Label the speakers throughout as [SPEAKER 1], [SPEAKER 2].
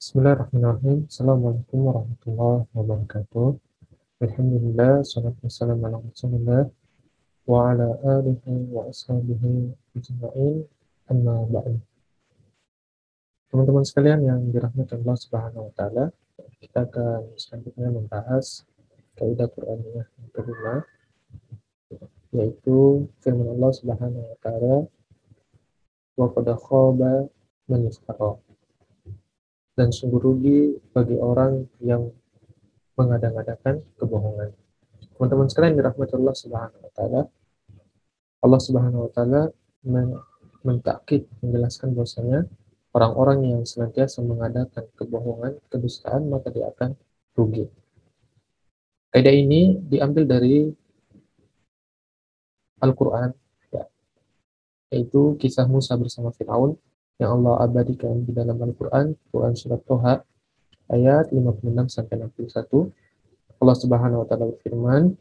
[SPEAKER 1] Bismillahirrahmanirrahim. Assalamualaikum warahmatullahi wabarakatuh. Alhamdulillah, salatu wassalamu ala Rasulillah wa ala alihi wa ashabihi ajma'in. Amma ba'du. Teman-teman sekalian yang dirahmati Allah Subhanahu wa taala, kita akan selanjutnya membahas kaidah Qur'aniyah yang kelima, yaitu firman Allah Subhanahu wa taala, wa qad khaba man iftara. Dan sungguh rugi bagi orang yang mengada-ngadakan kebohongan. Teman-teman sekalian dirahmati Allah Subhanahu wa taala, Allah Subhanahu wa taala mentakid, menjelaskan bahwasanya orang-orang yang senantiasa mengadakan kebohongan, kedustaan, maka dia akan rugi. Kaidah ini diambil dari Al-Qur'an, ya, yaitu kisah Musa bersama Firaun yang Allah abadikan di dalam Al-Qur'an, Quran surat Toha ayat 56 sampai 61. Allah Subhanahu wa taala berfirman,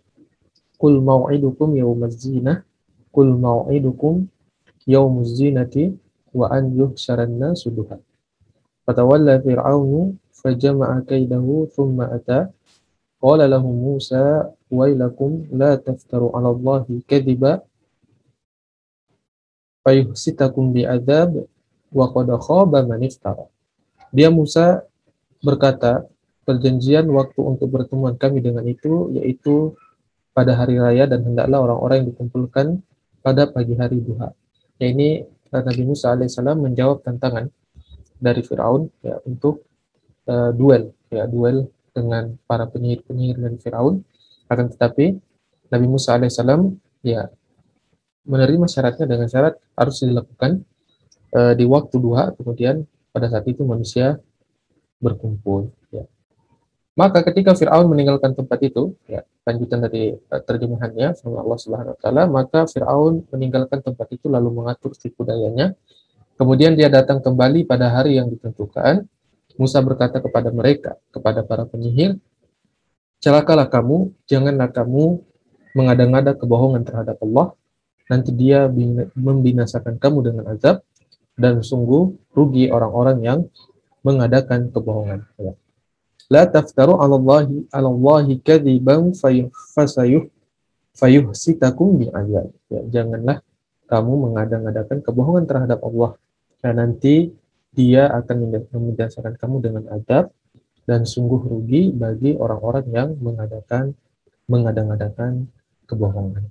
[SPEAKER 1] "Qul mau'idukum yaumaz zinah, qul mau'idukum yaumuz zinati wa an yuhsyaran nasu duha. Fatawalla fir'aunu fajama'a kaidahu thumma ata qala lahum Musa wailakum la taftaru 'ala Allahi kadhiba fayuhsitakum bi'adzab wa qad khaba man iftara." Dia Musa berkata, perjanjian waktu untuk pertemuan kami dengan itu yaitu pada hari raya, dan hendaklah orang-orang yang dikumpulkan pada pagi hari duha. Ya, ini Nabi Musa alaihissalam menjawab tantangan dari Firaun, ya, untuk duel dengan para penyihir-penyihir dari Firaun. Akan tetapi Nabi Musa alaihissalam, ya, menerima syaratnya dengan syarat harus dilakukan di waktu duha, kemudian pada saat itu manusia berkumpul. Ya. Maka ketika Fir'aun meninggalkan tempat itu, ya, lanjutan dari terjemahannya firman Allah Subhanahu wa taala, maka Fir'aun meninggalkan tempat itu lalu mengatur tipu dayanya. Kemudian dia datang kembali pada hari yang ditentukan. Musa berkata kepada mereka, kepada para penyihir, "Celakalah kamu, janganlah kamu mengada-ngada kebohongan terhadap Allah. Nanti dia membinasakan kamu dengan azab, dan sungguh rugi orang-orang yang mengadakan kebohongan." Ya. La taftaru 'ala Allahi kadziban fayuhsitakum bi'adzab. Ya, janganlah kamu mengada-ngadakan kebohongan terhadap Allah, dan nanti dia akan membinasakan kamu dengan azab, dan sungguh rugi bagi orang-orang yang mengada-ngadakan kebohongan.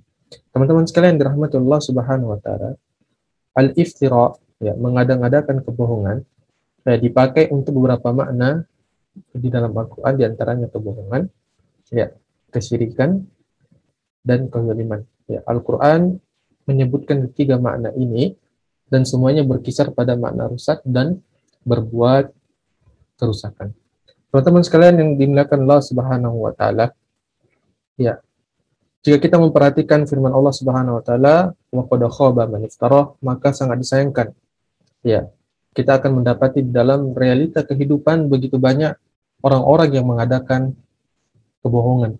[SPEAKER 1] Teman-teman sekalian dirahmati Allah Subhanahu wa taala, al-iftira, ya, mengada-ngadakan kebohongan, ya, dipakai untuk beberapa makna di dalam Al-Quran, diantaranya kebohongan, ya, kesyirikan, dan kezaliman. Ya, Al-Quran menyebutkan ketiga makna ini, dan semuanya berkisar pada makna rusak dan berbuat kerusakan. Teman-teman sekalian yang dimuliakan Allah Subhanahu wa taala, ya, jika kita memperhatikan firman Allah Subhanahu wa taala, wa qad khaba man iftara, maka sangat disayangkan, ya, kita akan mendapati di dalam realita kehidupan begitu banyak orang-orang yang mengadakan kebohongan.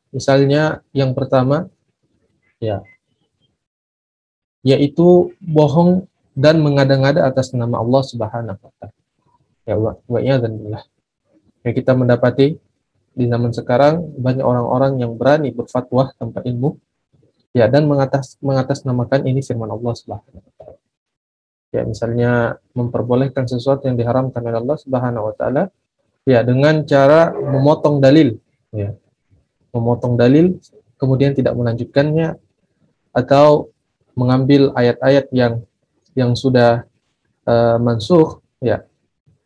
[SPEAKER 1] Misalnya yang pertama, ya, yaitu bohong dan mengada-ngada atas nama Allah Subhanahu wa taala. Ya, wa'iyadzallah. Ya, kita mendapati di zaman sekarang banyak orang-orang yang berani berfatwa tanpa ilmu, ya, dan mengatasnamakan ini firman Allah Subhanahu wa taala. Ya, misalnya memperbolehkan sesuatu yang diharamkan oleh Allah Subhanahu wa taala, ya, dengan cara memotong dalil, ya, memotong dalil kemudian tidak melanjutkannya, atau mengambil ayat-ayat yang sudah mansukh, ya,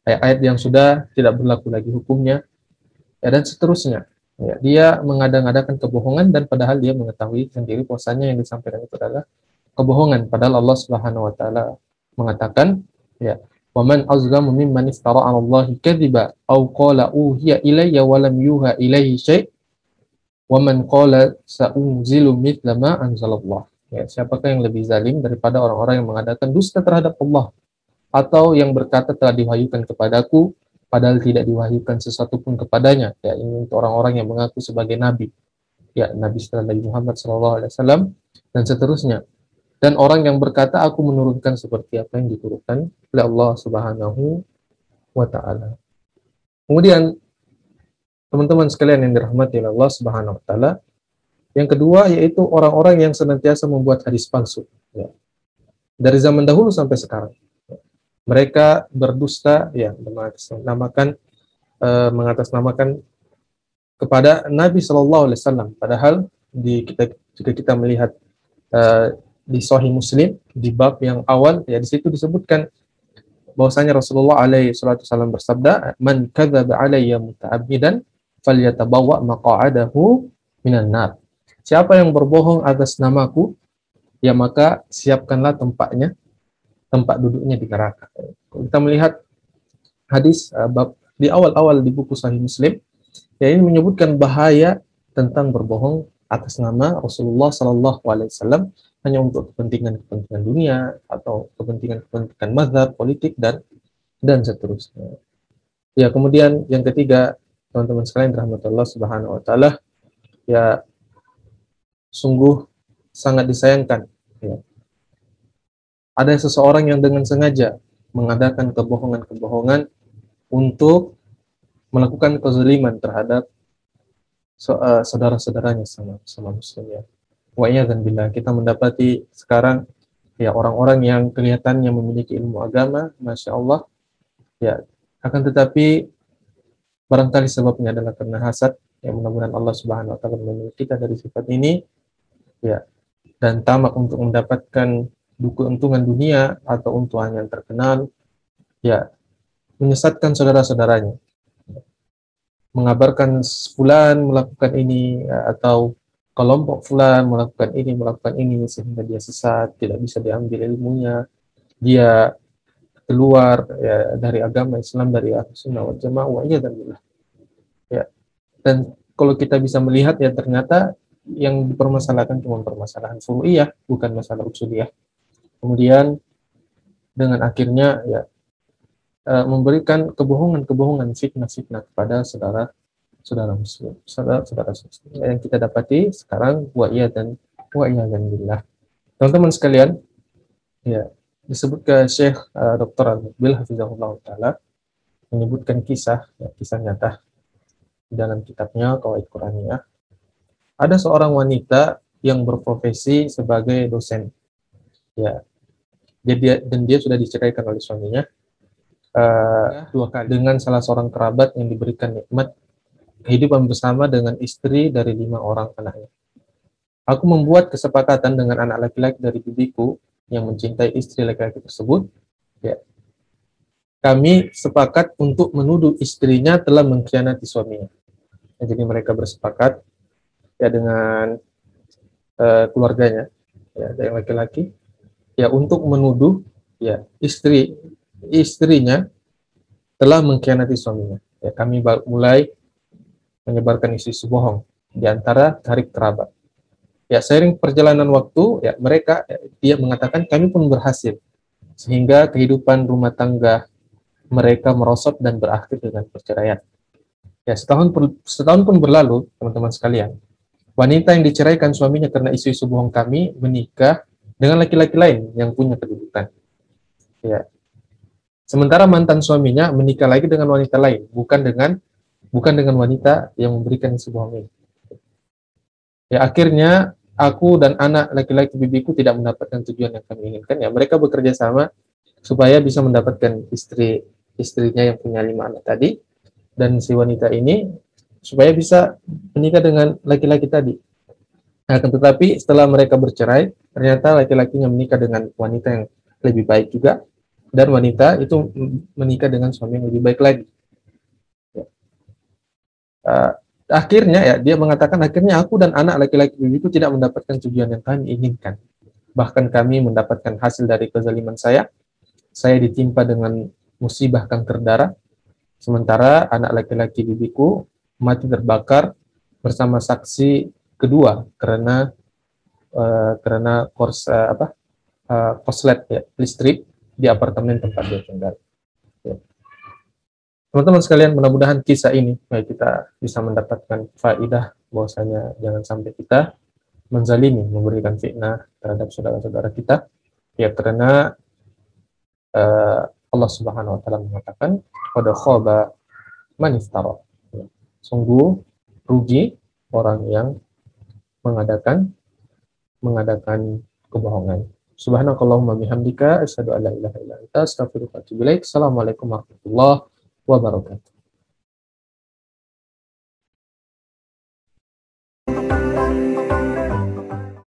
[SPEAKER 1] ayat-ayat yang sudah tidak berlaku lagi hukumnya, ya, dan seterusnya. Ya, dia mengada-ngadakan kebohongan, dan padahal dia mengetahui sendiri bahwasanya yang disampaikan itu adalah kebohongan. Padahal Allah Subhanahu wa taala mengatakan, ya, "Wa man azlamu mimman iftara 'ala Allahi kadziba aw qala uhiya ilayya wa lam yuha ilayhi syai' wa man qala sa'unzilu mithla ma anzalallah." Ya, siapakah yang lebih zalim daripada orang-orang yang mengadakan dusta terhadap Allah, atau yang berkata telah diwahyukan kepadaku padahal tidak diwahyukan sesuatu pun kepadanya. Ya, ini untuk orang-orang yang mengaku sebagai nabi, ya, nabi setelah Nabi Muhammad SAW, dan seterusnya. Dan orang yang berkata, aku menurunkan seperti apa yang diturunkan oleh Allah Subhanahu wa taala. Kemudian teman-teman sekalian yang dirahmati oleh Allah Subhanahu wa taala, yang kedua yaitu orang-orang yang senantiasa membuat hadis palsu, ya. Dari zaman dahulu sampai sekarang. Mereka berdusta, ya, mengatasnamakan kepada Nabi Shallallahu Alaihi Wasallam. Padahal jika kita melihat di Sahih Muslim di bab yang awal, ya, di situ disebutkan bahwasanya Rasulullah alaihi wasallam bersabda, "Man kadzaba alayya muta'ammidan falyatabawwa maq'adahu minan nar." Siapa yang berbohong atas namaku, ya maka siapkanlah tempat duduknya di neraka. Kita melihat hadis bab di awal-awal di buku Sahih Muslim, ya, ini menyebutkan bahaya tentang berbohong atas nama Rasulullah Sallallahu Alaihi Wasallam hanya untuk kepentingan dunia atau kepentingan mazhab, politik dan seterusnya. Ya, kemudian yang ketiga, teman-teman sekalian rahmatullah Subhanahu Wa Taala, ya, sungguh sangat disayangkan, ya, ada seseorang yang dengan sengaja mengadakan kebohongan-kebohongan untuk melakukan kezaliman terhadap saudara-saudaranya sama muslim, ya. Dan bila kita mendapati sekarang, ya, orang-orang yang kelihatannya memiliki ilmu agama, masya Allah, ya, akan tetapi barangkali sebabnya adalah karena hasad, ya, mudah-mudahan Allah Subhanahu Wa Taala melindungi kita dari sifat ini, ya, dan tamak untuk mendapatkan keuntungan dunia atau keuntungan yang terkenal, ya, menyesatkan saudara-saudaranya, mengabarkan fulan melakukan ini, atau kelompok fulan melakukan ini sehingga dia sesat, tidak bisa diambil ilmunya, dia keluar, ya, dari agama Islam, dari Ahlussunnah wal Jamaah, ya. Dan kalau kita bisa melihat, ya, ternyata yang dipermasalahkan cuma permasalahan furu'iyah, bukan masalah usuliyah. Kemudian dengan akhirnya, ya, memberikan kebohongan, fitnah kepada saudara muslim, saudara muslim yang kita dapati sekarang, dan billah. Teman-teman sekalian, ya, disebut ke Syekh Dr. Al-Muqbil hafizahullah taala menyebutkan kisah nyata dalam kitabnya Qawaid Quraniyah. Ada seorang wanita yang berprofesi sebagai dosen, ya. Dan dia sudah diceraikan oleh suaminya 2 kali dengan salah seorang kerabat yang diberikan nikmat kehidupan bersama dengan istri dari 5 orang anaknya. Aku membuat kesepakatan dengan anak laki-laki dari bibiku yang mencintai istri laki-laki tersebut, ya. Kami sepakat untuk menuduh istrinya telah mengkhianati suaminya. Ya, jadi mereka bersepakat, ya, dengan keluarganya, ya, dari laki-laki, ya, untuk menuduh, ya, istrinya telah mengkhianati suaminya. Ya, kami mulai menyebarkan isu-isu bohong di antara karib kerabat. Ya, seiring perjalanan waktu, ya, dia mengatakan kami pun berhasil, sehingga kehidupan rumah tangga mereka merosot dan berakhir dengan perceraian. Ya, setahun pun berlalu, teman-teman sekalian. Wanita yang diceraikan suaminya karena isu-isu bohong kami menikah dengan laki-laki lain yang punya kedudukan. Ya. Sementara mantan suaminya menikah lagi dengan wanita lain, bukan dengan wanita yang memberikan isu bohong ini. Ya, akhirnya aku dan anak laki-laki bibiku tidak mendapatkan tujuan yang kami inginkan. Ya, mereka bekerja sama supaya bisa mendapatkan istrinya yang punya 5 anak tadi, dan si wanita ini supaya bisa menikah dengan laki-laki tadi. Nah, tetapi setelah mereka bercerai, ternyata laki-lakinya menikah dengan wanita yang lebih baik juga, dan wanita itu menikah dengan suami yang lebih baik lagi. Akhirnya, ya, dia mengatakan, akhirnya aku dan anak laki-laki itu tidak mendapatkan tujuan yang kami inginkan. Bahkan kami mendapatkan hasil dari kezaliman saya. Saya ditimpa dengan musibah kanker darah, sementara anak laki-laki bibiku mati terbakar bersama saksi kedua karena korslet, ya, listrik di apartemen tempat dia tinggal. Ya. Teman-teman sekalian, mudah-mudahan kisah ini kita bisa mendapatkan faidah bahwasanya jangan sampai kita menzalimi, memberikan fitnah terhadap saudara-saudara kita, ya, karena Allah Subhanahu wa taala mengatakan, qad khaba man iftara. Sungguh rugi orang yang mengadakan kebohongan. Subhanakallahumma bihamdika asyhadu an la ilaha illa anta astaghfiruka wa atubu ilaik. Assalamualaikum warahmatullahi wabarakatuh.